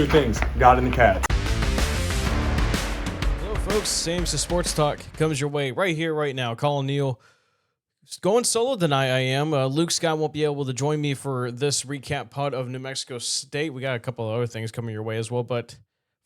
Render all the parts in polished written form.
two things, God and the Cats. Hello, folks. Sam's Sports Talk comes your way right here, right now. Colin Neal going solo tonight. I am. Luke Scott won't be able to join me for this recap pod of New Mexico State. We got a couple of other things coming your way as well, but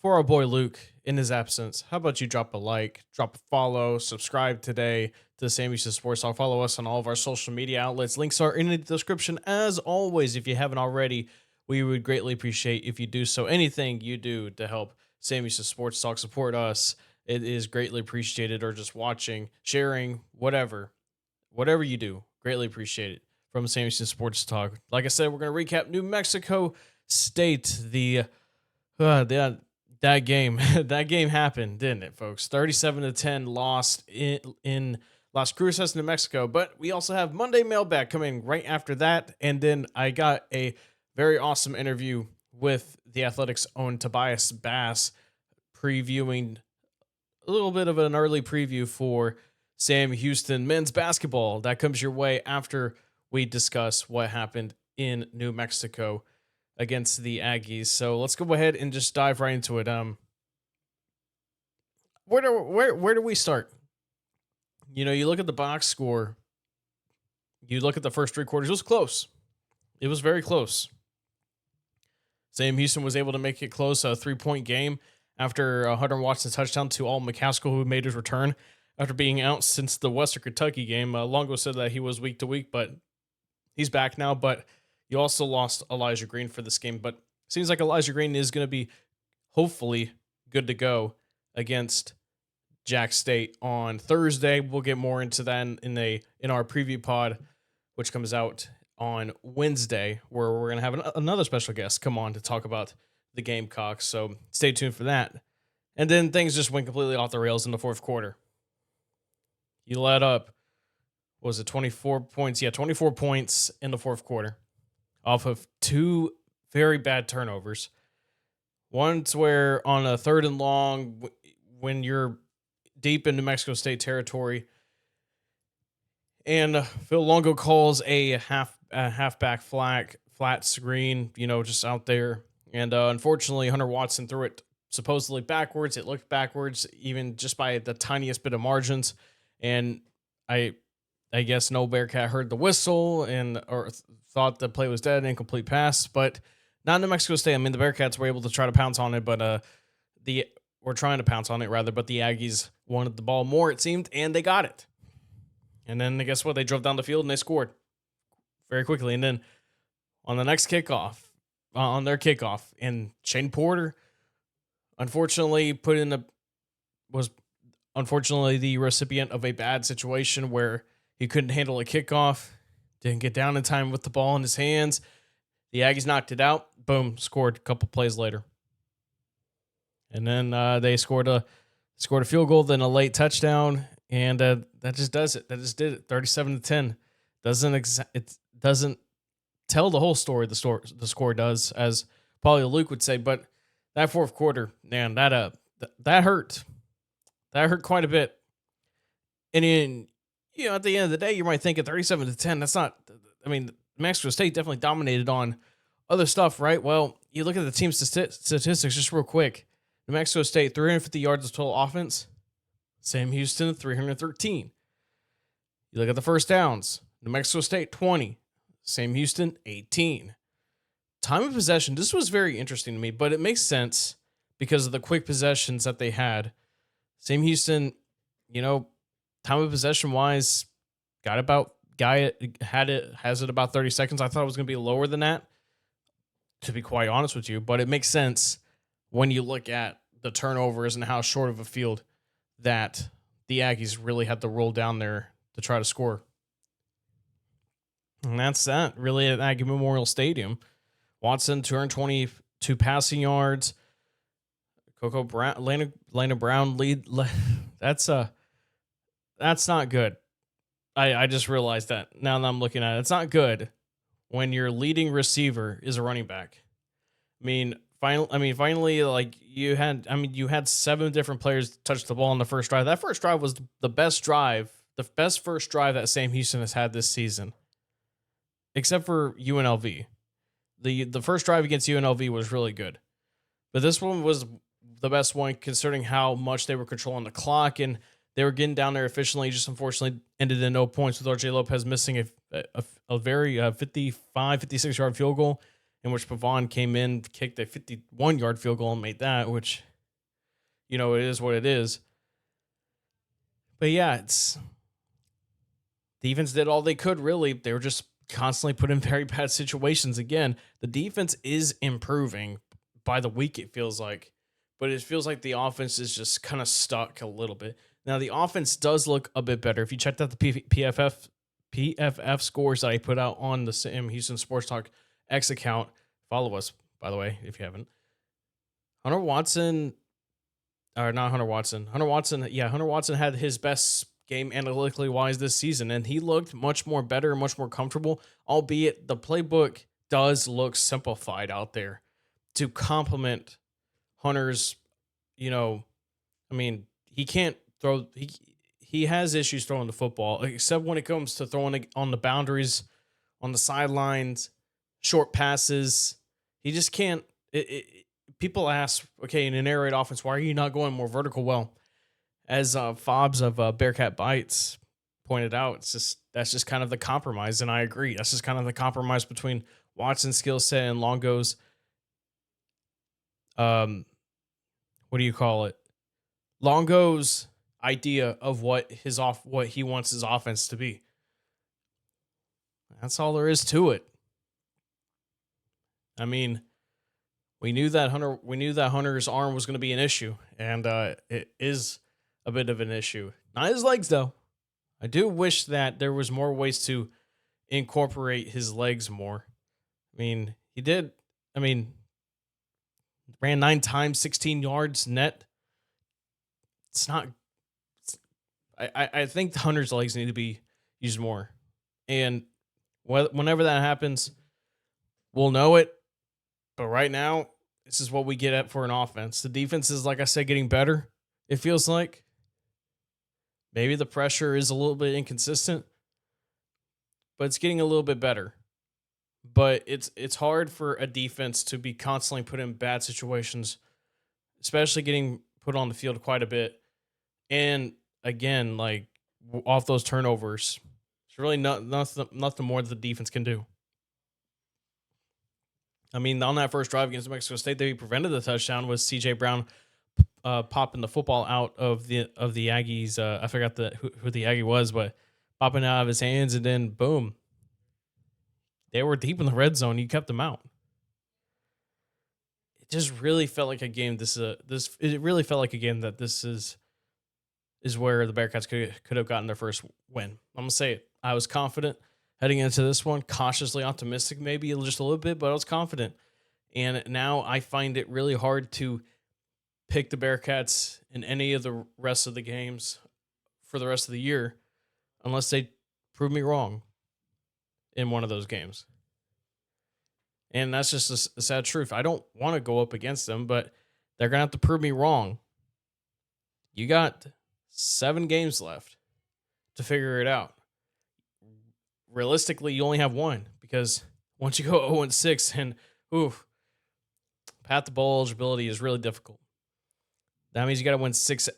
for our boy Luke, in his absence, how about you drop a like, drop a follow, subscribe today to Sam's Sports Talk. Follow us on all of our social media outlets. Links are in the description. As always, if you haven't already, we would greatly appreciate if you do so. Anything you do to help Sam's Sports Talk support us, it is greatly appreciated, or just watching, sharing, whatever you do, greatly appreciate it from Sam's Sports Talk. Like I said, we're going to recap New Mexico State. That game happened, didn't it, folks? 37-10 lost in Las Cruces, New Mexico. But we also have Monday Mailbag coming right after that. And then I got a very awesome interview with the Athletics' own Tobias Bass, previewing a little bit of an early preview for Sam Houston men's basketball. That comes your way after we discuss what happened in New Mexico against the Aggies. So let's go ahead and just dive right into it. Where do we start? You know, you look at the box score, you look at the first three quarters, it was close. It was very close. Sam Houston was able to make it close, a 3-point game after Hunter Watson touchdown to All McCaskill, who made his return after being out since the Western Kentucky game. Longo said that he was week to week, but he's back now. But you also lost Elijah Green for this game, but seems like Elijah Green is going to be hopefully good to go against Jack State on Thursday. We'll get more into that in our preview pod, which comes out on Wednesday, where we're going to have another special guest come on to talk about the Gamecocks. So stay tuned for that. And then things just went completely off the rails in the fourth quarter. You let up, was it 24 points? Yeah, 24 points in the fourth quarter off of two very bad turnovers. One's where on a 3rd and long, when you're deep in New Mexico State territory, and Phil Longo calls a halfback flat screen, just out there. And unfortunately, Hunter Watson threw it supposedly backwards. It looked backwards, even just by the tiniest bit of margins. And I guess no Bearkat heard the whistle or thought the play was dead, incomplete pass. But not New Mexico State. I mean, the Bearkats were able to try to pounce on it, but we're trying to pounce on it rather. But the Aggies wanted the ball more, it seemed, and they got it. And then guess what? They drove down the field and they scored very quickly. And then on the next kickoff, and Shane Porter, unfortunately, was the recipient of a bad situation where he couldn't handle a kickoff, didn't get down in time with the ball in his hands. The Aggies knocked it out. Boom, scored a couple plays later. And then they scored a field goal, then a late touchdown, and that just does it. That just did it. 37-10. It doesn't tell the whole story. The score does, as probably Luke would say. But that fourth quarter, man, that hurt. That hurt quite a bit. And at the end of the day, you might think at 37-10, that's not. I mean, Mexico State definitely dominated on other stuff, right? Well, you look at the team statistics just real quick. New Mexico State, 350 yards of total offense. Sam Houston, 313. You look at the first downs. New Mexico State, 20. Sam Houston, 18. Time of possession, this was very interesting to me, but it makes sense because of the quick possessions that they had. Sam Houston, time of possession-wise, has it about 30 seconds. I thought it was going to be lower than that, to be quite honest with you, but it makes sense when you look at the turnovers and how short of a field that the Aggies really had to roll down there to try to score. And that's that, really, at Aggie Memorial Stadium. Watson, 222 passing yards. Coco Brown, Lena Brown lead. That's not good. I just realized that now that I'm looking at it. It's not good when your leading receiver is a running back. Finally, like you had 7 different players touch the ball in the first drive. That first drive was the best first drive that Sam Houston has had this season, except for UNLV. The first drive against UNLV was really good. But this one was the best one considering how much they were controlling the clock and they were getting down there efficiently. Just unfortunately ended in no points with RJ Lopez missing a very 55, 56-yard field goal in which Pavon came in, kicked a 51-yard field goal and made that, which, it is what it is. But yeah, defense did all they could, really. They were just constantly put in very bad situations. Again, the defense is improving by the week, it feels like. But it feels like the offense is just kind of stuck a little bit. Now, the offense does look a bit better. If you checked out the PFF scores that I put out on the Sam Houston Sports Talk X account, follow us, by the way, if you haven't. Hunter Watson had his best game analytically wise this season, and he looked much more better, much more comfortable, albeit the playbook does look simplified out there to complement Hunter's, he can't throw, he has issues throwing the football, except when it comes to throwing it on the boundaries, on the sidelines, short passes. He just can't. People ask, okay, in an air raid offense, why are you not going more vertical? Well, as Fobbs of Bearkat Bites pointed out, that's just kind of the compromise, and I agree. That's just kind of the compromise between Watson's skill set and Longo's, what do you call it? Longo's idea of what he wants his offense to be. That's all there is to it. I mean, we knew that Hunter's arm was going to be an issue, and it is a bit of an issue. Not his legs, though. I do wish that there was more ways to incorporate his legs more. I mean, he did. Ran 9 times, 16 yards net. It's not. I think the Hunter's legs need to be used more, and whenever that happens, we'll know it. But right now, this is what we get at for an offense. The defense is, like I said, getting better. It feels like maybe the pressure is a little bit inconsistent, but it's getting a little bit better. But it's hard for a defense to be constantly put in bad situations, especially getting put on the field quite a bit. And again, like off those turnovers, it's really nothing more that the defense can do. I mean, on that first drive against Mexico State, they prevented the touchdown was C.J. Brown popping the football out of the Aggies. I forgot who the Aggie was, but popping it out of his hands, and then boom, they were deep in the red zone. You kept them out. It just really felt like a game. It really felt like a game that this is where the Bearkats could have gotten their first win. I'm gonna say it. I was confident heading into this one, cautiously optimistic, maybe just a little bit, but I was confident. And now I find it really hard to pick the Bearkats in any of the rest of the games for the rest of the year, unless they prove me wrong in one of those games. And that's just a sad truth. I don't want to go up against them, but they're going to have to prove me wrong. You got 7 games left to figure it out. Realistically, you only have one, because once you go 0-6, and path to bowl eligibility is really difficult. That means you got to win 6.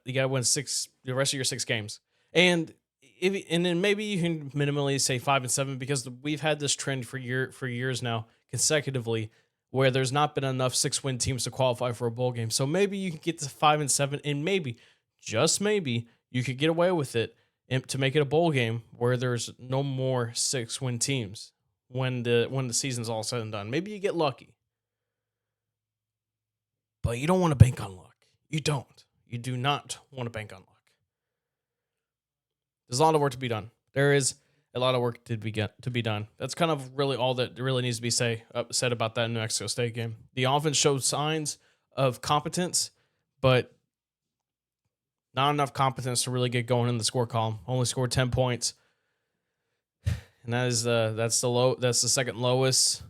You got to win 6 the rest of your 6 games, and then maybe you can minimally say 5-7, because we've had this trend for years now consecutively where there's not been enough 6-win teams to qualify for a bowl game. So maybe you can get to 5-7, and maybe, just maybe, you could get away with it and to make it a bowl game where there's no more 6-win teams when the season's all said and done. Maybe you get lucky, but you don't want to bank on luck. You don't. You do not want to bank on luck. There's a lot of work to be done. There is a lot of work to be done. That's kind of really all that really needs to be said about that New Mexico State game. The offense showed signs of competence, but not enough competence to really get going in the score column. Only scored 10 points, and that's the second lowest.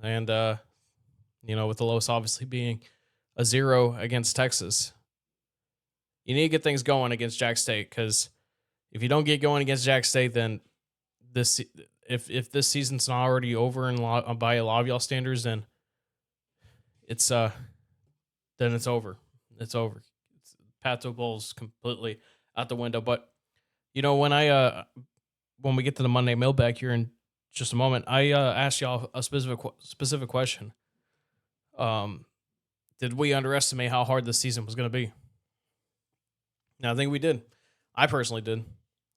And with the lowest obviously being a 0 against Texas. You need to get things going against Jack State, because if you don't get going against Jack State, then if this season's not already over by a lot of y'all standards, then it's then it's over. It's over. Path to bowls completely out the window. But when we get to the Monday mailbag here in just a moment, I asked y'all a specific question. Did we underestimate how hard this season was going to be? Now, I think we did. I personally did.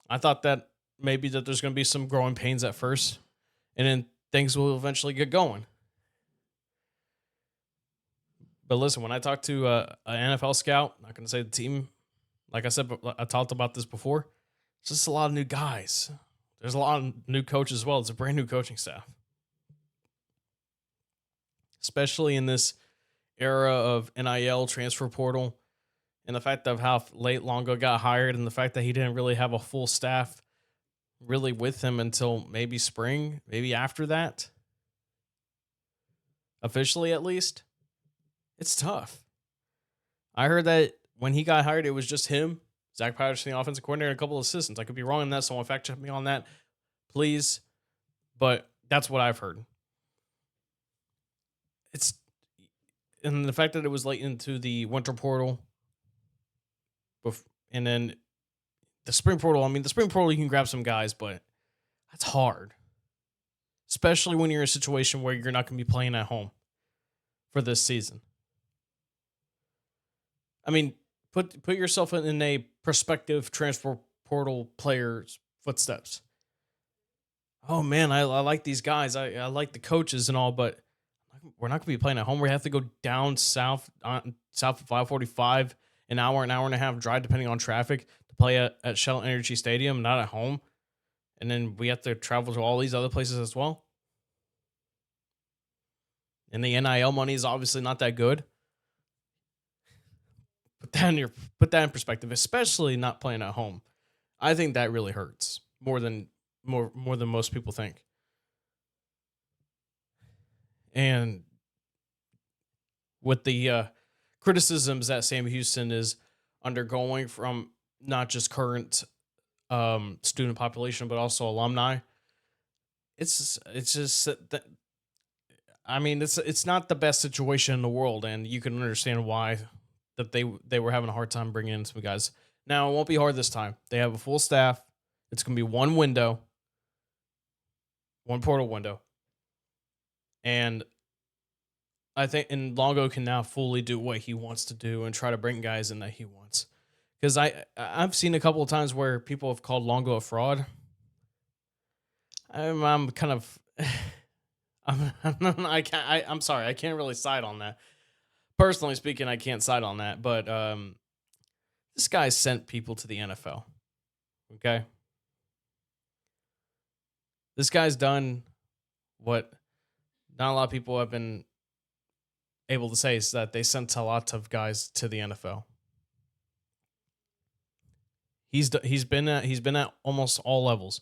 I thought that maybe that there's going to be some growing pains at first, and then things will eventually get going. But listen, when I talked to an NFL scout, not going to say the team, like I said, but I talked about this before. It's just a lot of new guys. There's a lot of new coaches as well. It's a brand new coaching staff, especially in this era of NIL, transfer portal, and the fact of how late Longo got hired, and the fact that he didn't really have a full staff really with him until maybe spring, maybe after that, officially at least. It's tough. I heard that when he got hired, it was just him, Zach Patterson, the offensive coordinator, and a couple of assistants. I could be wrong on that. Someone fact check me on that, please. But that's what I've heard. And the fact that it was late into the winter portal, and then the spring portal. I mean, the spring portal, you can grab some guys, but that's hard, especially when you're in a situation where you're not going to be playing at home for this season. I mean, put yourself in a prospective transfer portal player's footsteps. Oh man, I like these guys. I like the coaches and all, but we're not going to be playing at home. We have to go down south of 545, an hour and a half drive, depending on traffic, to play at Shell Energy Stadium, not at home. And then we have to travel to all these other places as well. And the NIL money is obviously not that good. Put that in perspective, especially not playing at home. I think that really hurts more than most people think. And with the criticisms that Sam Houston is undergoing from not just current student population, but also alumni, it's just that. I mean, it's not the best situation in the world, and you can understand why that they were having a hard time bringing in some guys. Now, it won't be hard this time. They have a full staff. It's going to be one window, one portal window. And I think Longo can now fully do what he wants to do and try to bring guys in that he wants. Because I've seen a couple of times where people have called Longo a fraud. I'm kind of... I'm sorry, I can't really side on that. Personally speaking, I can't side on that, but this guy sent people to the NFL. Okay? This guy's done what not a lot of people have been able to say, is that they sent a lot of guys to the NFL. He's been at almost all levels.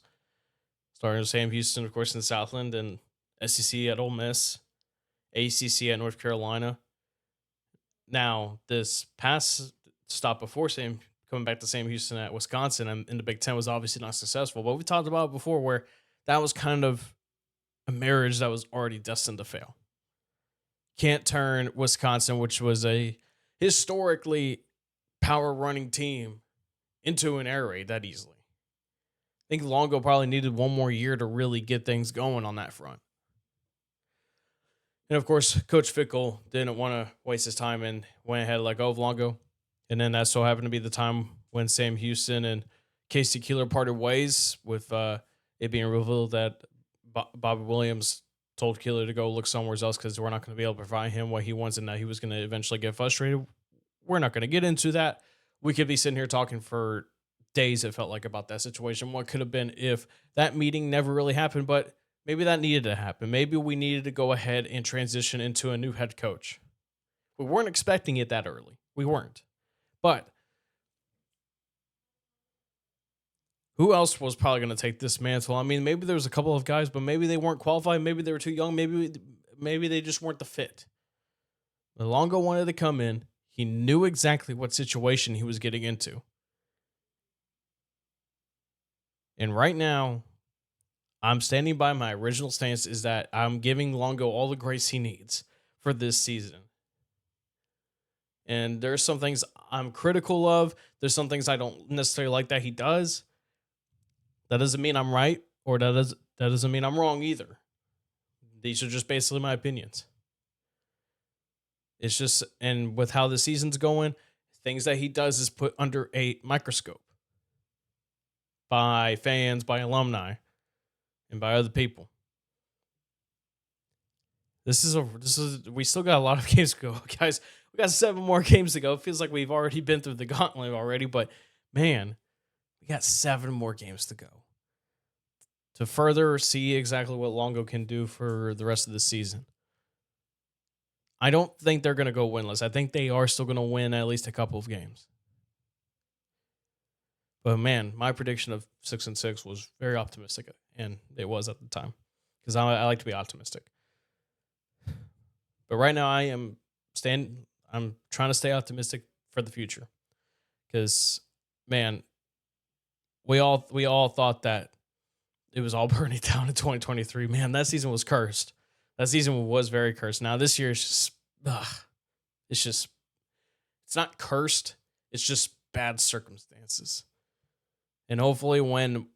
Starting with Sam Houston, of course, in the Southland, and SEC at Ole Miss, ACC at North Carolina. Now, this past stop before coming back to Sam Houston at Wisconsin and in the Big Ten was obviously not successful. But we talked about it before, where that was kind of a marriage that was already destined to fail. Can't turn Wisconsin, which was a historically power running team, into an air raid that easily. I think Longo probably needed one more year to really get things going on that front. And of course, Coach Fickle didn't want to waste his time and went ahead and let go of Longo. And then that so happened to be the time when Sam Houston and Casey Keeler parted ways, with it being revealed that Bobby Williams told Keeler to go look somewhere else because we're not going to be able to provide him what he wants, and that he was going to eventually get frustrated. We're not going to get into that. We could be sitting here talking for days, it felt like, about that situation. What could have been if that meeting never really happened, but maybe that needed to happen. Maybe we needed to go ahead and transition into a new head coach. We weren't expecting it that early. We weren't. But who else was probably going to take this mantle? I mean, maybe there was a couple of guys, but maybe they weren't qualified. Maybe they were too young. Maybe they just weren't the fit. Longo wanted to come in. He knew exactly what situation he was getting into. And right now, I'm standing by my original stance, is that I'm giving Longo all the grace he needs for this season. And there's some things I'm critical of. There's some things I don't necessarily like that he does. That doesn't mean I'm right, or that doesn't mean I'm wrong either. These are just basically my opinions. It's just, and with how the season's going, things that he does is put under a microscope by fans, by alumni, and by other people. We still got a lot of games to go, guys. We got 7 more games to go. It feels like we've already been through the gauntlet already, but man, we got 7 more games to go to further see exactly what Longo can do for the rest of the season. I don't think they're going to go winless. I think they are still going to win at least a couple of games. But man, my prediction of 6-6 was very optimistic, and it was at the time because I like to be optimistic. But right now, I'm trying to stay optimistic for the future because, man, we all thought that it was all burning down in 2023. Man, that season was cursed. That season was very cursed. Now this year is just, it's not cursed. It's just bad circumstances. And hopefully when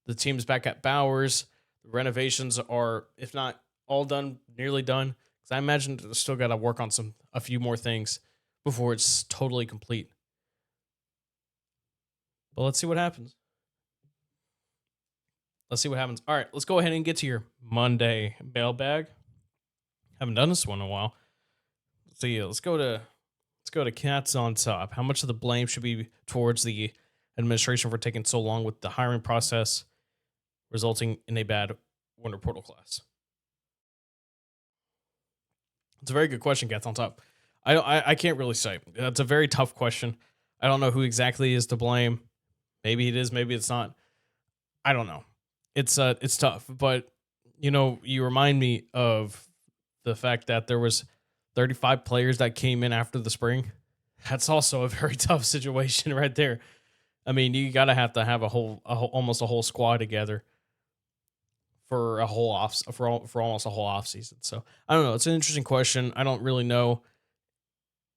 the team's back at Bowers, the renovations are, if not all done, nearly done. Because I imagine they're still got to work on a few more things before it's totally complete. But let's see what happens. All right, let's go ahead and get to your Monday mailbag. Haven't done this one in a while. Let's go to Cats on Top. How much of the blame should be towards the administration for taking so long with the hiring process, resulting in a bad winter portal class? It's a very good question, Cats on Top. I can't really say. That's a very tough question. I don't know who exactly is to blame. Maybe it is, maybe it's not. I don't know. It's tough, but you remind me of the fact that there was 35 players that came in after the spring. That's also a very tough situation right there. I mean, you gotta have to have almost a whole squad together for almost a whole off season. So I don't know. It's an interesting question. I don't really know,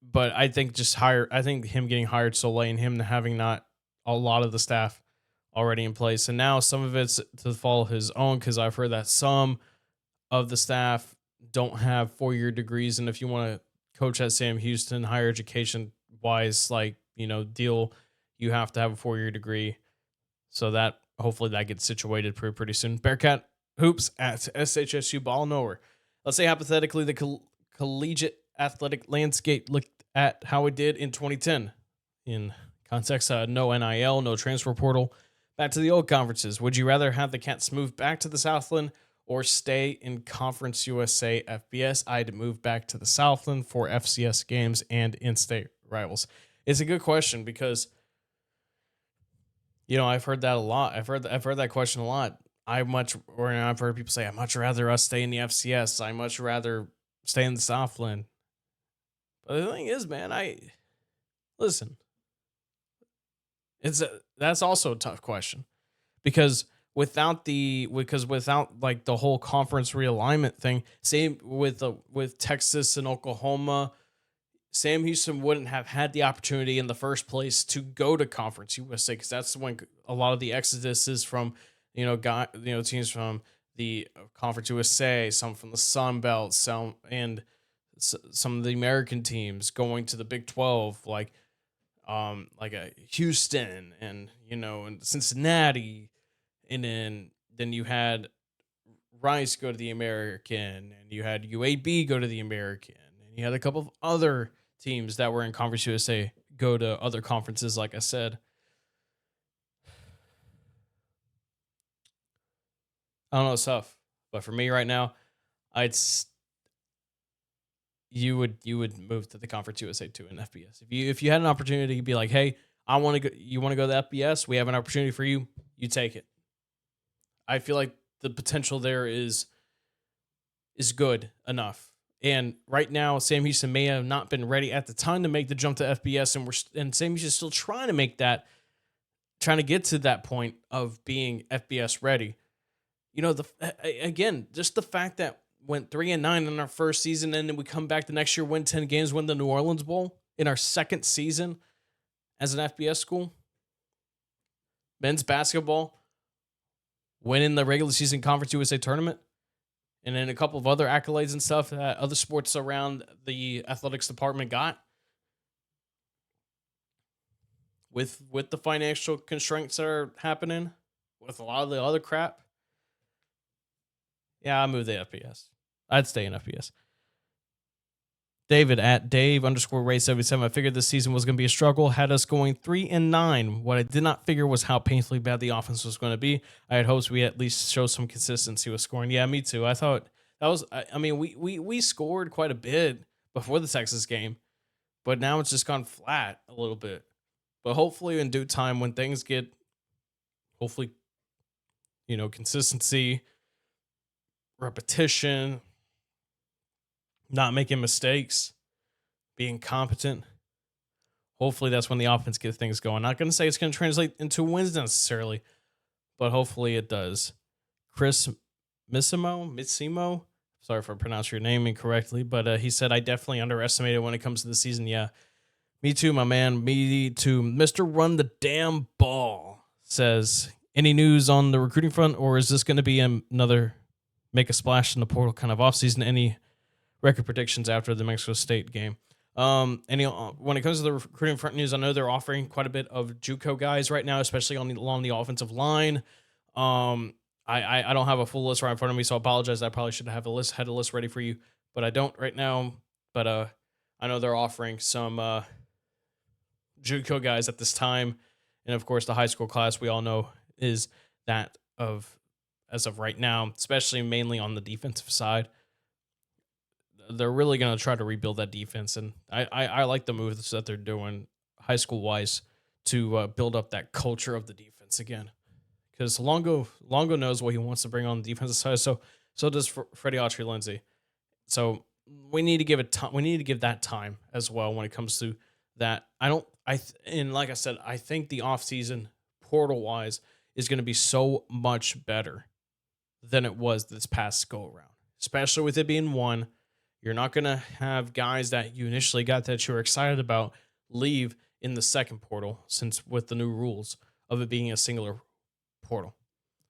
but I think him getting hired so late and him having not a lot of the staff already in place, and now some of it's to follow his own, because I've heard that some of the staff don't have 4-year degrees, and if you want to coach at Sam Houston, higher education wise, deal, you have to have a 4-year degree. So that hopefully that gets situated pretty soon. Bearkat hoops at SHSU ball nowhere. Let's say hypothetically the collegiate athletic landscape looked at how it did in 2010. In context, no NIL, no transfer portal. Back to the old conferences. Would you rather have the Cats move back to the Southland or stay in Conference USA FBS? I'd move back to the Southland for FCS games and in-state rivals. It's a good question because, I've heard that a lot. I've heard that question a lot. I've heard people say, I'd much rather us stay in the FCS. I'd much rather stay in the Southland. But the thing is, man, listen. That's also a tough question because without the whole conference realignment thing, same with Texas and Oklahoma, Sam Houston wouldn't have had the opportunity in the first place to go to Conference USA, because that's when a lot of the exodus is from, teams from the Conference USA, some from the Sun Belt, some of the American teams going to the Big 12, like a Houston and Cincinnati, and then you had Rice go to the American, and you had UAB go to the American, and you had a couple of other teams that were in Conference USA go to other conferences, like I said. I don't know, it's tough, but for me right now, you would move to the Conference USA too in FBS. If you had an opportunity, you'd be like, hey, I want to go. You want to go to the FBS? We have an opportunity for you. You take it. I feel like the potential there is good enough. And right now, Sam Houston may have not been ready at the time to make the jump to FBS, and Sam Houston is still trying to get to that point of being FBS ready. Again, just the fact that went 3-9 in our first season, and then we come back the next year, win 10 games, win the New Orleans Bowl in our second season as an FBS school. Men's basketball, winning the regular season Conference USA tournament, and then a couple of other accolades and stuff that other sports around the athletics department got. With the financial constraints that are happening, with a lot of the other crap, yeah, I moved the FBS. I'd stay in FBS. David at Dave_Ray77. I figured this season was going to be a struggle. Had us going 3-9. What I did not figure was how painfully bad the offense was going to be. I had hopes we at least show some consistency with scoring. Yeah, me too. I thought that was. I mean, we scored quite a bit before the Texas game, but now it's just gone flat a little bit. But hopefully, in due time, when things get, hopefully, consistency, repetition, not making mistakes, being competent. Hopefully that's when the offense gets things going. Not going to say it's going to translate into wins necessarily, but hopefully it does. Chris Missimo, sorry if I pronounced your name incorrectly, but he said, I definitely underestimated when it comes to the season. Yeah, me too, my man. Me too. Mr. Run the Damn Ball says, any news on the recruiting front, or is this going to be another make a splash in the portal kind of offseason? Any record predictions after the Mexico State game? When it comes to the recruiting front news, I know they're offering quite a bit of JUCO guys right now, especially along the offensive line. I don't have a full list right in front of me, so I apologize. I probably should have had a list ready for you, but I don't right now. But I know they're offering some JUCO guys at this time, and of course the high school class we all know is that of as of right now, especially mainly on the defensive side. They're really going to try to rebuild that defense, and I like the moves that they're doing high school wise to build up that culture of the defense again. Because Longo knows what he wants to bring on the defensive side, so does Freddie Autry-Lindsay. So we need to give it time. We need to give that time as well when it comes to that. And like I said, I think the offseason portal wise is going to be so much better than it was this past go around, especially with it being one. You're not going to have guys that you initially got that you were excited about leave in the second portal, since with the new rules of it being a singular portal.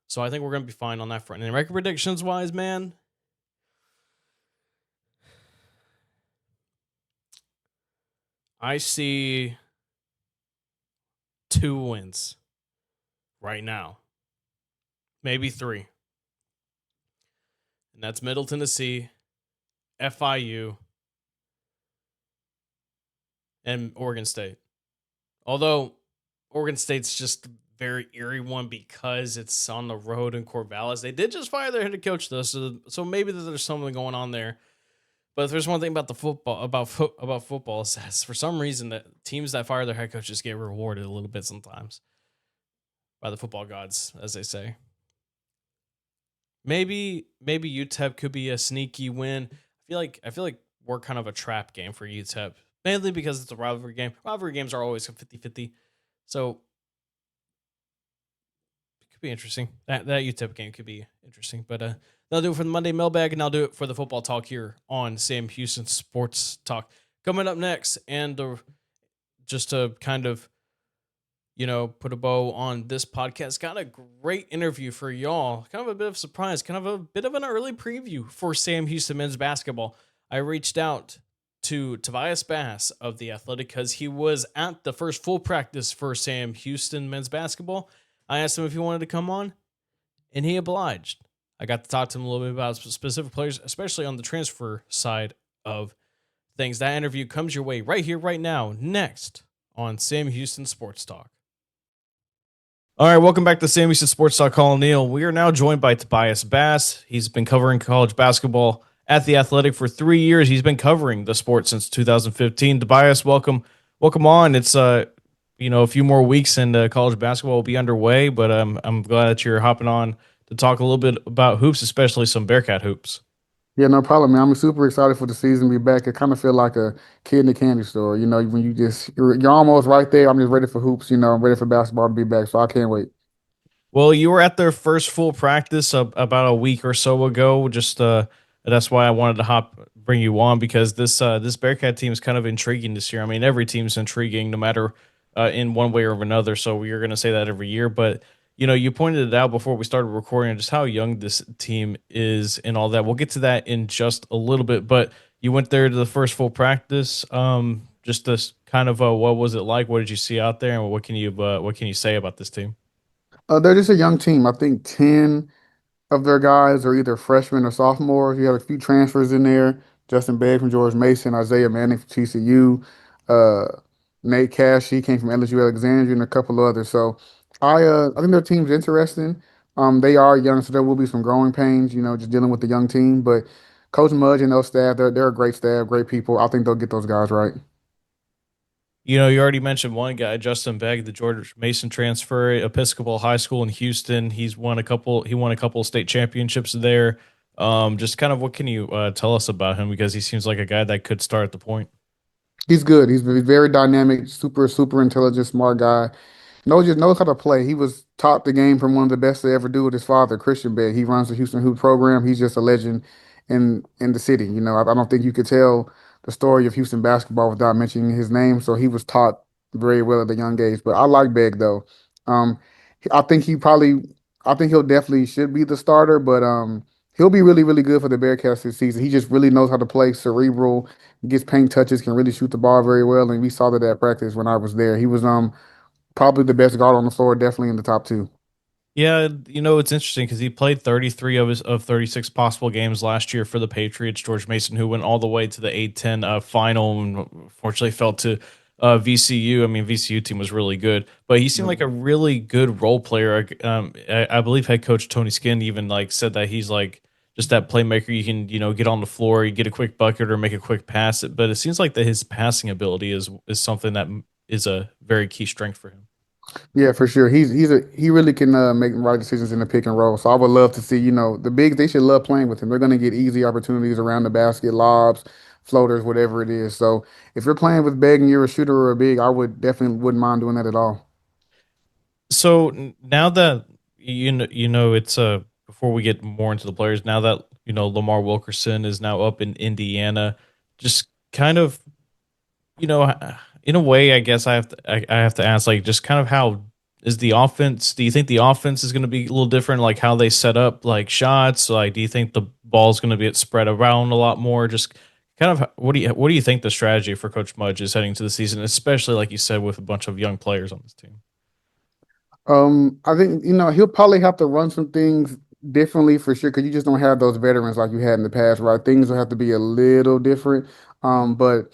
So I think we're going to be fine on that front. And record predictions wise, man, I see 2 wins right now, maybe 3. And that's Middle Tennessee, FIU, and Oregon State. Although Oregon State's just a very eerie one because it's on the road in Corvallis. They did just fire their head coach though, so maybe there's something going on there. But if there's one thing about the football about football is for some reason that teams that fire their head coaches get rewarded a little bit sometimes by the football gods, as they say. Maybe UTEP could be a sneaky win. I feel like we're kind of a trap game for UTEP, mainly because it's a rivalry game. Rivalry games are always 50-50. So it could be interesting. That UTEP game could be interesting. But that'll do it for the Monday mailbag, and I'll do it for the football talk here on Sam Houston Sports Talk. Coming up next, and just to kind of put a bow on this podcast, got a great interview for y'all. Kind of a bit of a surprise, kind of a bit of an early preview for Sam Houston men's basketball. I reached out to Tobias Bass of The Athletic because he was at the first full practice for Sam Houston men's basketball. I asked him if he wanted to come on, and he obliged. I got to talk to him a little bit about specific players, especially on the transfer side of things. That interview comes your way right here, right now, next on Sam Houston Sports Talk. All right, welcome back to Sam Houston Sports Talk. Colin Neal. We are now joined by Tobias Bass. He's been covering college basketball at The Athletic for 3 years. He's been covering the sport since 2015. Tobias, welcome on. It's a few more weeks and college basketball will be underway, but I'm glad that you're hopping on to talk a little bit about hoops, especially some Bearkat hoops. Yeah, no problem, man. I'm super excited for the season to be back. I kind of feel like a kid in a candy store, when you're almost right there. I'm just ready for hoops, I'm ready for basketball to be back, so I can't wait. Well, you were at their first full practice about a week or so ago, just That's why I wanted to bring you on because this Bearcat team is kind of intriguing this year. I mean, every team's intriguing, no matter in one way or another. So we are going to say that every year. But you pointed it out before we started recording just how young this team is and all that. We'll get to that in just a little bit. But you went there to the first full practice. Just this kind of what was it like? What did you see out there, and what can you say about this team? They're just a young team. I think 10 of their guys are either freshmen or sophomores. You have a few transfers in there. Justin Begg from George Mason, Isaiah Manning from TCU, uh, Nate Cash, he came from LSU Alexandria, and a couple others. So I think their team's interesting. They are young, so there will be some growing pains, just dealing with the young team. But Coach Mudge and those staff, they're a great staff, great people. I think they'll get those guys right. You already mentioned one guy, Justin Begg, the George Mason transfer, Episcopal High School in Houston. He won a couple of state championships there. Just kind of what can you tell us about him because he seems like a guy that could start at the point. He's good. He's very dynamic, super intelligent, smart guy. Just knows how to play. He was taught the game from one of the best to ever do with his father, Christian Beck. He runs the Houston Hoop program. He's just a legend in the city. I don't think you could tell the story of Houston basketball without mentioning his name. So he was taught very well at a young age. But I like Beck though. Um, I think I think he'll definitely should be the starter. But he'll be really good for the Bearcats this season. He just really knows how to play, cerebral, gets paint touches, can really shoot the ball very well. And we saw that at practice when I was there. He was probably the best guard on the floor, definitely in the top two. Yeah, it's interesting because he played 33 of 36 possible games last year for the Patriots. George Mason, who went all the way to the A10 final, and fortunately fell to VCU. I mean, VCU team was really good, but he seemed like a really good role player. I believe head coach Tony Skinn even like said that he's like just that playmaker. You can get on the floor, you get a quick bucket or make a quick pass. But it seems like that his passing ability is something that is a very key strength for him. Yeah, for sure. He really can make the right decisions in the pick and roll. So I would love to see, the bigs, they should love playing with him. They're going to get easy opportunities around the basket, lobs, floaters, whatever it is. So if you're playing with Beg and you're a shooter or a big, I would definitely wouldn't mind doing that at all. So now that it's before we get more into the players, now that Lamar Wilkerson is now up in Indiana, just kind of you know in a way, I guess I have to ask like just kind of how is the offense? Do you think the offense is going to be a little different, like how they set up like shots? Like, do you think the ball's going to be spread around a lot more? Just kind of what do you think the strategy for Coach Mudge is heading to the season, especially like you said with a bunch of young players on this team? I think, he'll probably have to run some things differently for sure, because you just don't have those veterans like you had in the past, right? Things will have to be a little different. But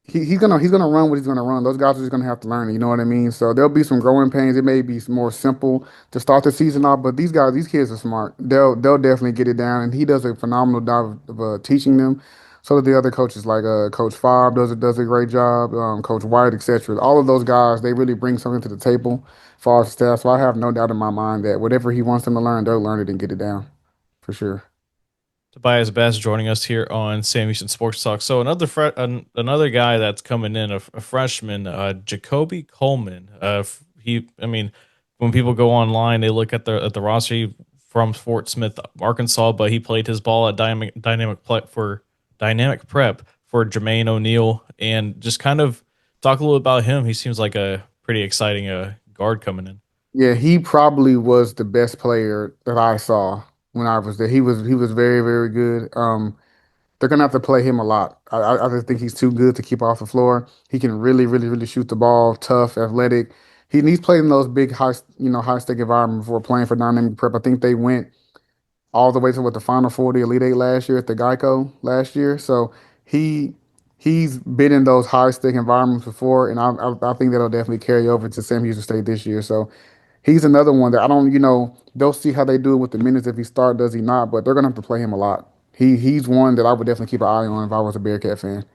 he's gonna run what he's gonna run. Those guys are just gonna have to learn it. You know what I mean? So there'll be some growing pains. It may be more simple to start the season off, but these kids are smart. They'll definitely get it down, and he does a phenomenal job of teaching them. So do the other coaches, like Coach Fobb does a great job. Coach White, etc. All of those guys, they really bring something to the table for our staff. So I have no doubt in my mind that whatever he wants them to learn, they'll learn it and get it down for sure. Tobias Bass joining us here on Sam Houston Sports Talk. So another guy that's coming in, a freshman, Jacoby Coleman. I mean, when people go online, they look at the roster from Fort Smith, Arkansas, but he played his ball at Dynamic Prep for Jermaine O'Neal, and just kind of talk a little about him. He seems like a pretty exciting guard coming in. Yeah, he probably was the best player that I saw when I was there. He was very good. They're gonna have to play him a lot. I just think he's too good to keep off the floor. He can really shoot the ball, tough, athletic. He's played in those big high stake environments before playing for Dynamic Prep. I think they went all the way to what the Final Four, the Elite Eight last year at the Geico last year. So he he's been in those high stake environments before, and I think that'll definitely carry over to Sam Houston State this year. So he's another one that I don't, they'll see how they do it with the minutes if he start, does he not, but they're gonna have to play him a lot. He's one that I would definitely keep an eye on if I was a Bearcat fan.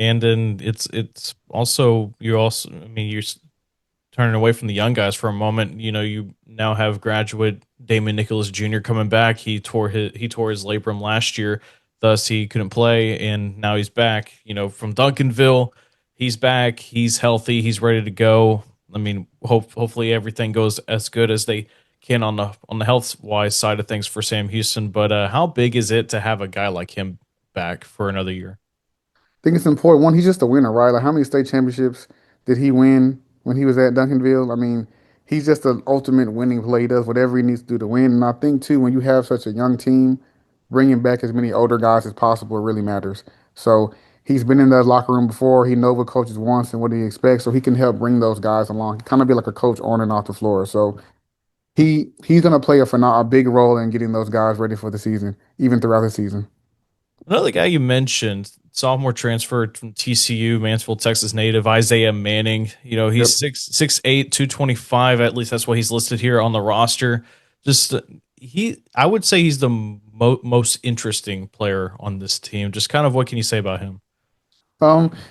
And then it's also I mean you're turning away from the young guys for a moment. You now have graduate Damon Nicholas Jr. coming back. He tore his labrum last year, thus he couldn't play, and now he's back. From Duncanville, he's back. He's healthy. He's ready to go. I mean, hopefully everything goes as good as they can on the health wise side of things for Sam Houston. But how big is it to have a guy like him back for another year? Think it's important. One, he's just a winner, right? Like how many state championships did he win when he was at Duncanville? I mean, he's just an ultimate winning player. He does whatever he needs to do to win. And I think too, when you have such a young team, bringing back as many older guys as possible really matters. So he's been in that locker room before. He knows what coaches wants and what he expects, so he can help bring those guys along. Kind of be like a coach on and off the floor. So he's gonna play a big role in getting those guys ready for the season, even throughout the season. Another guy you mentioned, sophomore transferred from TCU, Mansfield, Texas native, Isaiah Manning. You know, he's Yep. 6'8", 225. At least that's what he's listed here on the roster. Just I would say he's the most interesting player on this team. Just kind of what can you say about him?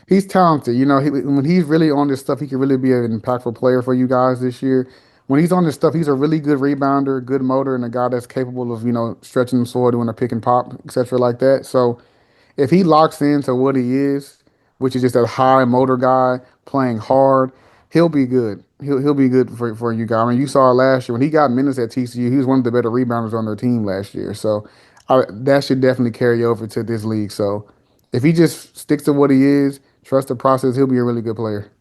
He's talented. You know, when he's really on this stuff, he can really be an impactful player for you guys this year. When he's on this stuff, he's a really good rebounder, good motor, and a guy that's capable of, stretching the floor, doing a pick and pop, etc., like that. So if he locks into what he is, which is just a high motor guy playing hard, he'll be good. He'll be good for you guys. I mean, you saw it last year when he got minutes at TCU. He was one of the better rebounders on their team last year. So that should definitely carry over to this league. So if he just sticks to what he is, trust the process, he'll be a really good player.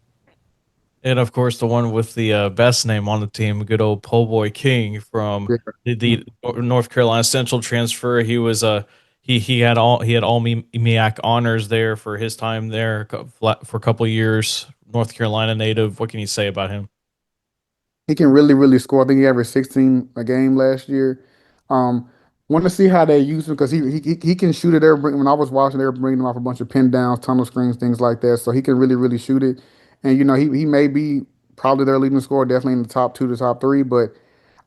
And of course, the one with the best name on the team, good old Po Boy King from Yeah. the North Carolina Central transfer. He had all MEAC honors there for his time there for a couple of years. North Carolina native. What can you say about him? He can really, really score. I think he averaged 16 a game last year. Um, Want to see how they use him because he can shoot it. When I was watching, they were bringing him off a bunch of pin downs, tunnel screens, things like that. So he can really, really shoot it. And he may be probably their leading scorer, definitely in the top two to top three. But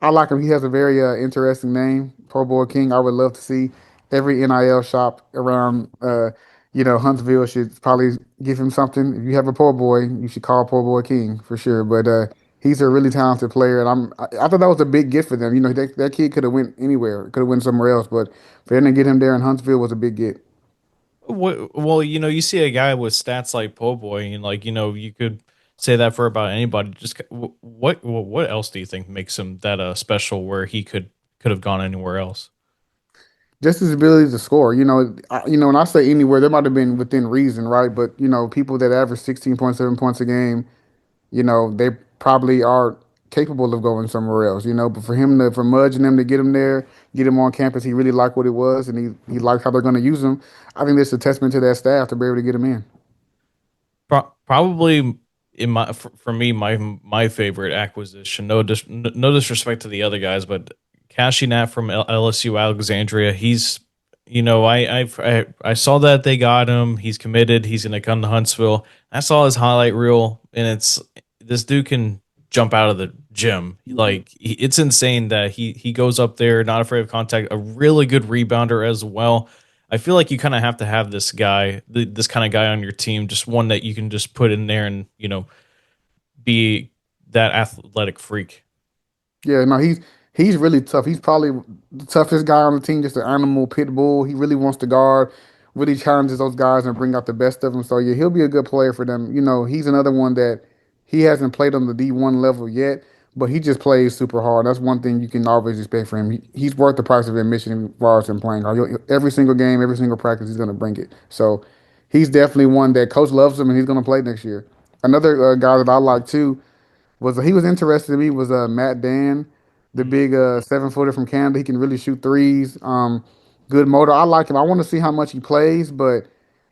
I like him. He has a very interesting name, Pro Bowl King. I would love to see every NIL shop around, Huntsville should probably give him something. If you have a poor boy, you should call Poor Boy King for sure. But he's a really talented player, and I thought that was a big gift for them. You know, that kid could have went anywhere, could have went somewhere else, but for them to get him there in Huntsville was a big get. Well, you see a guy with stats like Po Boy, and you could say that for about anybody. Just what else do you think makes him that special where he could have gone anywhere else? Just his ability to score. When I say anywhere, there might have been within reason, right? But people that average 16.7 points a game, they probably are capable of going somewhere else, But for Mudge and them to get him there, get him on campus, he really liked what it was, and he liked how they're going to use him. I think that's a testament to that staff to be able to get him in. Probably in for me my favorite acquisition. No disrespect to the other guys, but cashing that from LSU Alexandria. He's I saw that they got him. He's committed. He's going to come to Huntsville. I saw his highlight reel, and it's this dude can jump out of the gym. Like it's insane that he goes up there, not afraid of contact. A really good rebounder as well. I feel like you kind of have to have this guy, this kind of guy on your team, just one that you can just put in there and be that athletic freak. Yeah, no, he's really tough. He's probably the toughest guy on the team, just an animal pit bull. He really wants to guard, really challenges those guys and bring out the best of them. So yeah, he'll be a good player for them. He's another one that he hasn't played on the D1 level yet, but he just plays super hard. That's one thing you can always expect from him. He's worth the price of admission as far as him playing. Every single game, every single practice, he's going to bring it. So he's definitely one that coach loves him and he's going to play next year. Another guy that I like too was he was interested in me was Matt Dan, the big 7 footer from Canada. He can really shoot threes. Good motor. I like him. I want to see how much he plays, but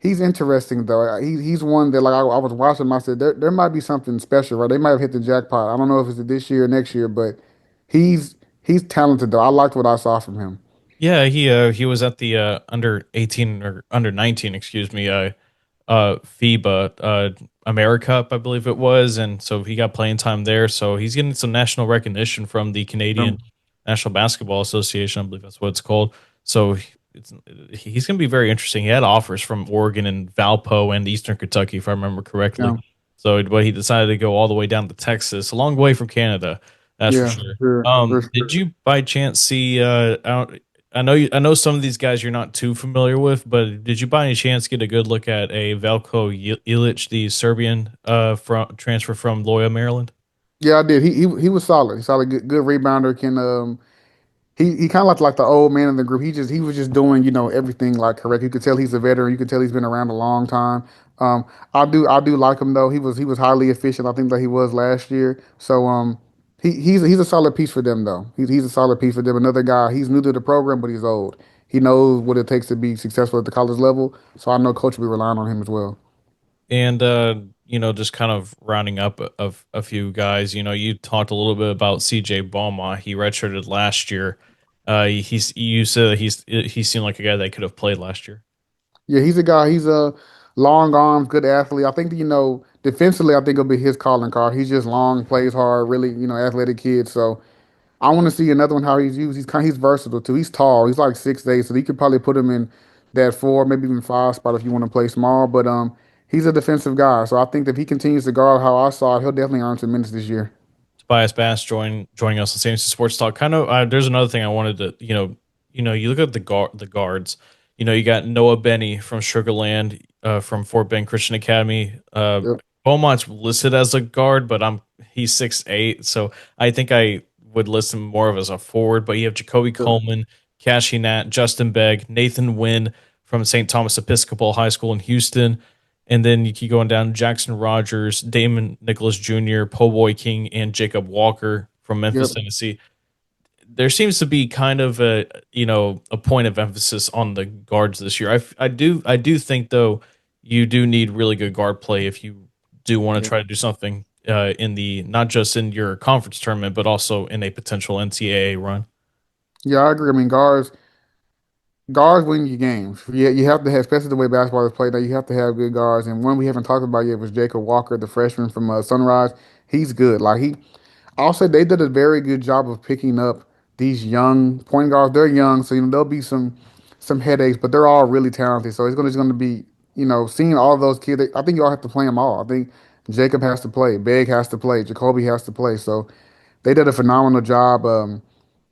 he's interesting though. He's one that I was watching him. I said there might be something special, right? They might have hit the jackpot. I don't know if it's this year or next year, but he's talented though. I liked what I saw from him. Yeah, he was at the under 18 or under 19, excuse me, FIBA America Cup, I believe it was, and so he got playing time there. So he's getting some national recognition from the Canadian National Basketball Association, I believe that's what it's called. So he's going to be very interesting. He had offers from Oregon and Valpo and Eastern Kentucky, if I remember correctly. Yeah, So, but he decided to go all the way down to Texas, a long way from Canada. That's for yeah, sure. for Did sure. you by chance see? I know some of these guys you're not too familiar with, but did you by any chance get a good look at a Velko Ilic, the Serbian from transfer from Loyola, Maryland? Yeah, I did. He was solid. He's solid, good rebounder. Can he kind of like the old man in the group. He was just doing everything like correct. You could tell he's a veteran. You could tell he's been around a long time. Um, I do like him though. He was highly efficient. I think that he was last year. So he's a solid piece for them though. He's a solid piece for them. Another guy. He's new to the program, but he's old. He knows what it takes to be successful at the college level. So I know coach will be relying on him as well. And just kind of rounding up a few guys. You talked a little bit about CJ Boma. He redshirted last year. You said he seemed like a guy that could have played last year. Yeah, he's a guy. He's a long arms, good athlete. I think defensively, I think it'll be his calling card. He's just long, plays hard, really athletic kid. So I want to see another one how he's used. He's versatile too. He's tall. He's like 6'8", so you could probably put him in that four, maybe even five spot if you want to play small. But he's a defensive guy. So I think if he continues to guard how I saw it, he'll definitely earn some minutes this year. Tobias Bass joining us on Samson Sports Talk. Kind of, there's another thing I wanted to, you look at the guards. You got Noah Benny from Sugarland, from Fort Bend Christian Academy. Yep. Beaumont's listed as a guard, but he's 6'8", so I think I would list him more of as a forward. But you have Jacoby Yep. Coleman, Cashy Nat, Justin Begg, Nathan Wynn from St. Thomas Episcopal High School in Houston. And then you keep going down Jackson Rogers, Damon Nicholas Jr., Po Boy King, and Jacob Walker from Memphis, Yep. Tennessee. There seems to be kind of a point of emphasis on the guards this year. I do think though you do need really good guard play if you do want to Yep. try to do something in the not just in your conference tournament but also in a potential NCAA run. Yeah, I agree. I mean, guards win you games. Yeah, you have to have, especially the way basketball is played now, you have to have good guards. And one we haven't talked about yet was Jacob Walker, the freshman from Sunrise. He's good. I'll say they did a very good job of picking up these young point guards. They're young, so there'll be some headaches, but they're all really talented. So it's gonna be seeing all of those kids. I think y'all have to play them all. I think Jacob has to play, Beg has to play, Jacoby has to play. So they did a phenomenal job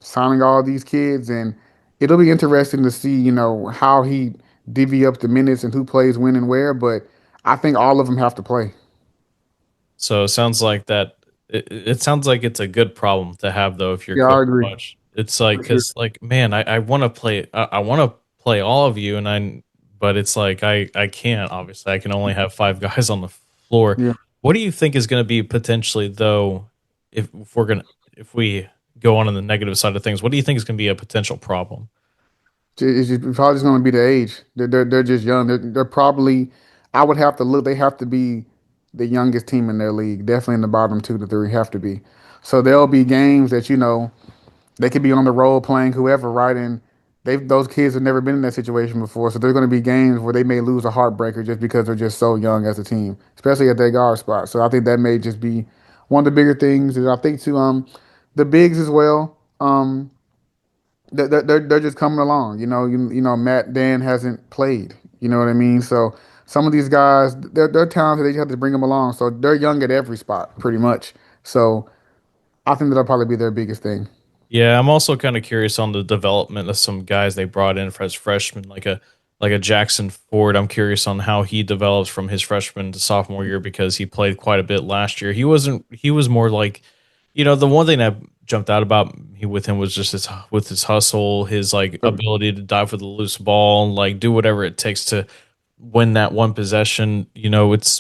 signing all these kids, and it'll be interesting to see how he divvy up the minutes and who plays when and where. But I think all of them have to play. So it sounds like that. It sounds like it's a good problem to have though if you're Yeah, coach I agree much. It's like for sure. because like man, I want to play. I want to play all of you, but it's like I can't. Obviously, I can only have five guys on the floor. Yeah. What do you think is going to be potentially though, if we're gonna if we go on the negative side of things? What do you think is going to be a potential problem? It's probably just going to be the age. They're just young. They're probably. I would have to look. They have to be the youngest team in their league. Definitely in the bottom two to three have to be. So there'll be games that they could be on the road playing whoever, right? And those kids have never been in that situation before. So there's going to be games where they may lose a heartbreaker just because they're just so young as a team, especially at their guard spot. So I think that may just be one of the bigger things. And I think to the bigs as well. They're just coming along. Matt Dan hasn't played. You know what I mean? So some of these guys, they're talented. They just have to bring them along. So they're young at every spot, pretty much. So I think that'll probably be their biggest thing. Yeah, I'm also kind of curious on the development of some guys they brought in as freshmen, like a Jackson Ford. I'm curious on how he develops from his freshman to sophomore year because he played quite a bit last year. He wasn't. He was more like, the one thing that jumped out about with him was just his hustle, his like So, ability to dive for the loose ball, and like do whatever it takes to win that one possession. It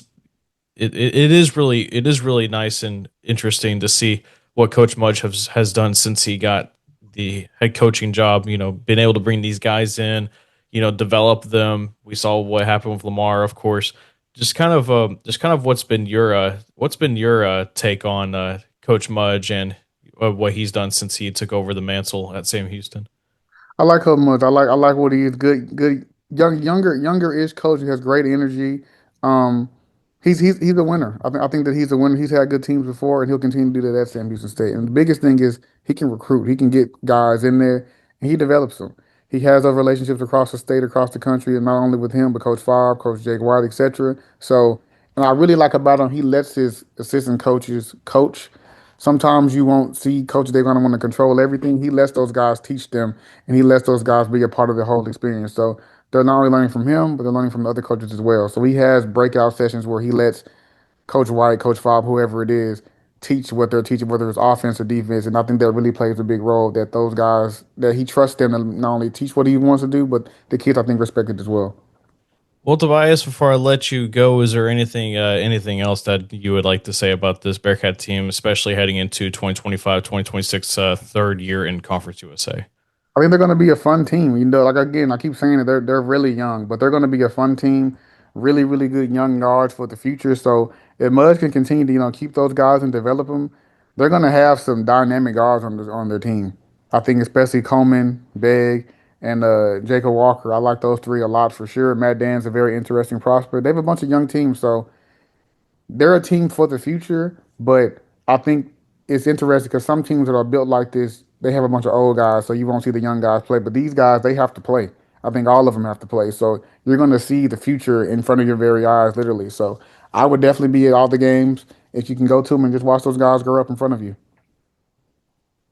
is really nice and interesting to see what Coach Mudge has done since he got the head coaching job. Been able to bring these guys in, develop them. We saw what happened with Lamar, of course. Just kind of what's been your take on Coach Mudge and what he's done since he took over the mantle at Sam Houston. I like how much. I like what he is. Good, younger-ish coach. He has great energy. Um, he's a winner. I think that he's a winner. He's had good teams before, and he'll continue to do that at Sam Houston State. And the biggest thing is he can recruit. He can get guys in there, and he develops them. He has those relationships across the state, across the country, and not only with him, but Coach Favre, Coach Jake White, etc. So, and I really like about him, he lets his assistant coaches coach. Sometimes you won't see coaches, they're going to want to control everything. He lets those guys teach them, and he lets those guys be a part of the whole experience. So they're not only learning from him, but they're learning from the other coaches as well. So he has breakout sessions where he lets Coach White, Coach Fobb, whoever it is, teach what they're teaching, whether it's offense or defense. And I think that really plays a big role that those guys, that he trusts them to not only teach what he wants to do, but the kids, I think, respect it as well. Well, Tobias, before I let you go, is there anything else that you would like to say about this Bearcat team, especially heading into 2025, 2026, third year in Conference USA? I think they're going to be a fun team. You know, like again, I keep saying that they're really young, but they're going to be a fun team. Really, really good young guards for the future. So if Mudge can continue to keep those guys and develop them, they're going to have some dynamic guards on their team. I think especially Coleman, Begg, and Jacob Walker. I like those three a lot for sure. Matt Dan's a very interesting prospect. They have a bunch of young teams, so they're a team for the future, but I think it's interesting because some teams that are built like this, they have a bunch of old guys, so you won't see the young guys play. But these guys, they have to play. I think all of them have to play. So you're going to see the future in front of your very eyes, literally. So I would definitely be at all the games if you can go to them and just watch those guys grow up in front of you.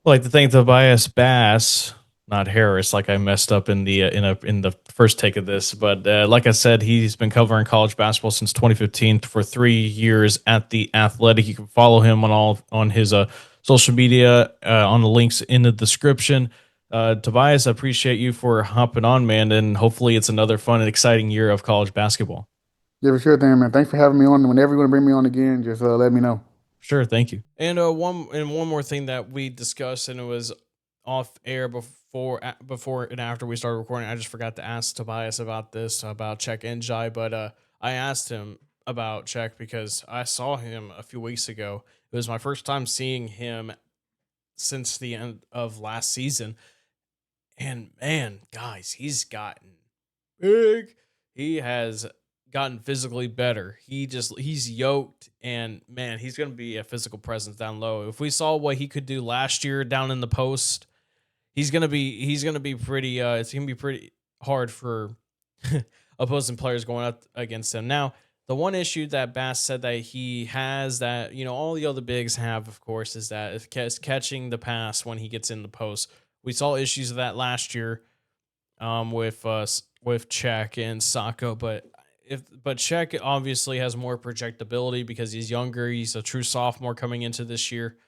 Like to thank Tobias Bass, not Harris, like I messed up in the first take of this. But like I said, he's been covering college basketball since 2015 for 3 years at the Athletic. You can follow him on his social media on the links in the description. Tobias, I appreciate you for hopping on, man, and hopefully it's another fun and exciting year of college basketball. Yeah, for sure thing, man. Thanks for having me on. Whenever you want to bring me on again, just let me know. Sure, thank you. And one more thing that we discussed, and it was off air before and after we started recording. I just forgot to ask Tobias about this about Czech Njai, but I asked him about Czech because I saw him a few weeks ago. It was my first time seeing him since the end of last season, and man, guys, he's gotten big. He has gotten physically better. He's yoked, and man, he's gonna be a physical presence down low. If we saw what he could do last year down in the post, he's gonna be pretty it's gonna be pretty hard for opposing players going up against him. Now, the one issue that Bass said that he has that, all the other bigs have, of course, is that it's catching the pass when he gets in the post. We saw issues of that last year with Czech and Sacco, but Czech obviously has more projectability because he's younger. He's a true sophomore coming into this year.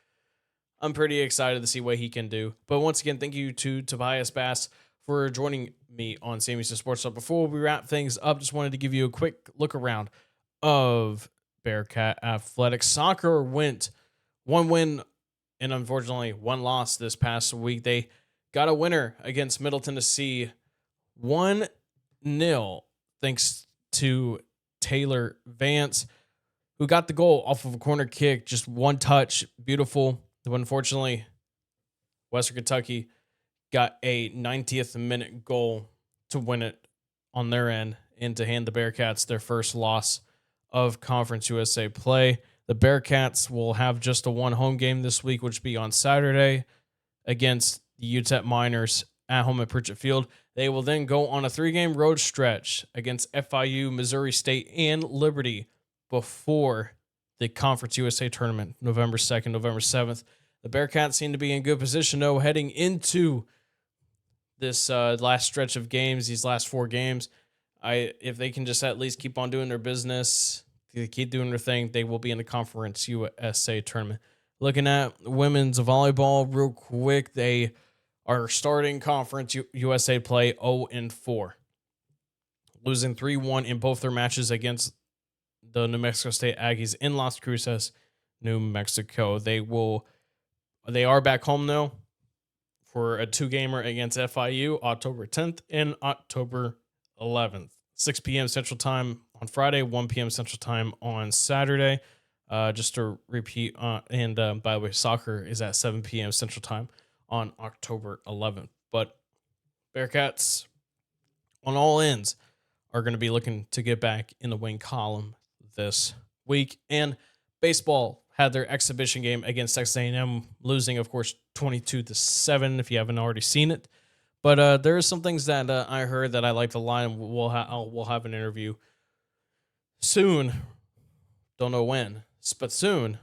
I'm pretty excited to see what he can do. But once again, thank you to Tobias Bass for joining me on CMC Sports Talk. Before we wrap things up, just wanted to give you a quick look around of Bearkat Athletics. Soccer went one win and unfortunately one loss this past week. They got a winner against Middle Tennessee 1-0 thanks to Taylor Vance, who got the goal off of a corner kick, just one touch, beautiful. But unfortunately, Western Kentucky got a 90th minute goal to win it on their end and to hand the Bearkats their first loss of Conference USA play. The Bearkats will have just a one home game this week, which will be on Saturday against the UTEP Miners at home at Pritchett Field. They will then go on a 3-game road stretch against FIU, Missouri State, and Liberty before the Conference USA tournament, November 2nd, November 7th. The Bearcats seem to be in good position, though, heading into this last stretch of games, these last 4 games. If they can just at least keep on doing their business, keep doing their thing, they will be in the Conference USA tournament. Looking at women's volleyball real quick, they are starting Conference USA play 0-4, losing 3-1 in both their matches against the New Mexico State Aggies in Las Cruces, New Mexico. They are back home though for a 2-gamer against FIU October 10th and October 11th. 6 p.m. Central Time on Friday, 1 p.m. Central Time on Saturday. Just to repeat, and by the way, soccer is at 7 p.m. Central Time on October 11th. But Bearcats on all ends are going to be looking to get back in the win column this week. And baseball had their exhibition game against Texas A&M, losing, of course, 22-7. If you haven't already seen it, but there are some things that I heard that I like to line. We'll have an interview soon. Don't know when, but soon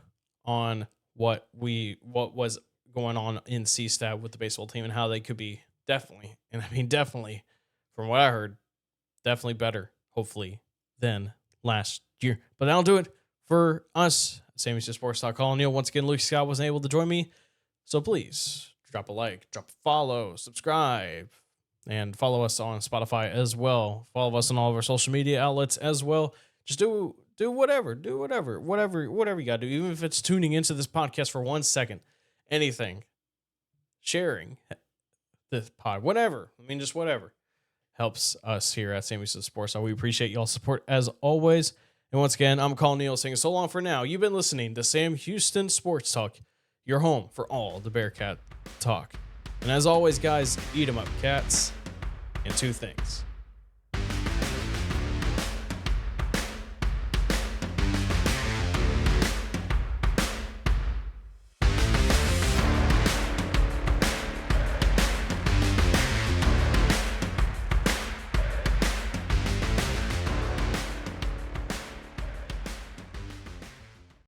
on what was going on in CSTAT with the baseball team and how they could be definitely, from what I heard, definitely better, hopefully, than last year. But that'll do it for us Same as Sports Talk. Calling Neil. Once again, Luke Scott wasn't able to join me. So please drop a like, drop a follow, subscribe, and follow us on Spotify as well. Follow us on all of our social media outlets as well. Just do whatever you gotta do. Even if it's tuning into this podcast for 1 second, anything, sharing this pod, whatever. I mean, just whatever helps us here at St. Lucie Sports. So we appreciate y'all's support as always. And once again, I'm Colin Neal saying so long for now. You've been listening to Sam Houston Sports Talk, your home for all the Bearkat talk. And as always, guys, eat 'em up, cats, and 2 things.